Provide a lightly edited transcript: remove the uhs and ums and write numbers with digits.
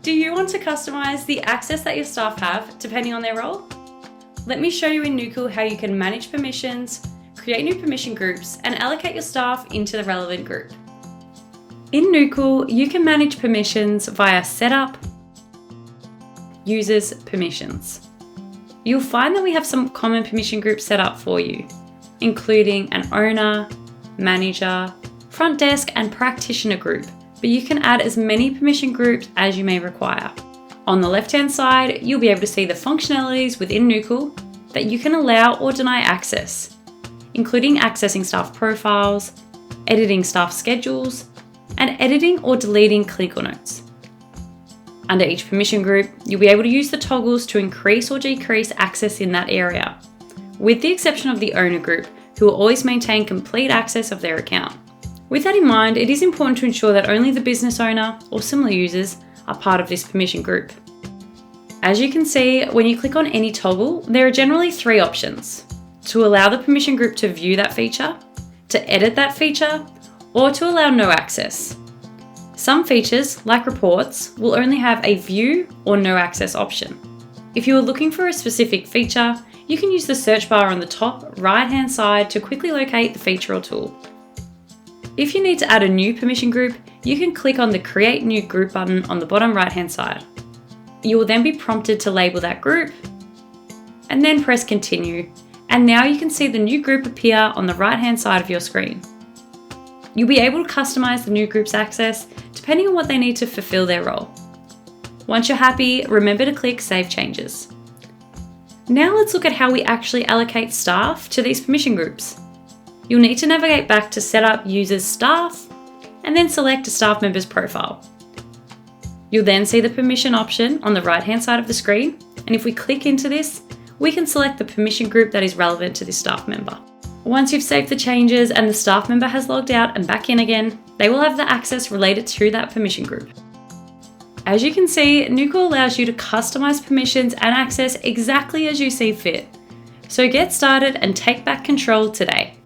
Do you want to customize the access that your staff have depending on their role? Let me show you in Nookal how you can manage permissions, create new permission groups, and allocate your staff into the relevant group. In Nookal, you can manage permissions via Setup, Users Permissions. You'll find that we have some common permission groups set up for you, including an owner, manager, front desk, and practitioner group, but you can add as many permission groups as you may require. On the left-hand side, you'll be able to see the functionalities within Nookal that you can allow or deny access, including accessing staff profiles, editing staff schedules, and editing or deleting clinical notes. Under each permission group, you'll be able to use the toggles to increase or decrease access in that area, with the exception of the owner group, who will always maintain complete access of their account. With that in mind, it is important to ensure that only the business owner or similar users are part of this permission group. As you can see, when you click on any toggle, there are generally three options: to allow the permission group to view that feature, to edit that feature, or to allow no access. Some features, like reports, will only have a view or no access option. If you are looking for a specific feature, you can use the search bar on the top right-hand side to quickly locate the feature or tool. If you need to add a new permission group, you can click on the Create New Group button on the bottom right-hand side. You will then be prompted to label that group, and then press Continue, and now you can see the new group appear on the right-hand side of your screen. You'll be able to customize the new group's access depending on what they need to fulfill their role. Once you're happy, remember to click Save Changes. Now let's look at how we actually allocate staff to these permission groups. You'll need to navigate back to Setup Users Staff, and then select a staff member's profile. You'll then see the permission option on the right-hand side of the screen, and if we click into this, we can select the permission group that is relevant to this staff member. Once you've saved the changes and the staff member has logged out and back in again, they will have the access related to that permission group. As you can see, Nookal allows you to customize permissions and access exactly as you see fit. So get started and take back control today.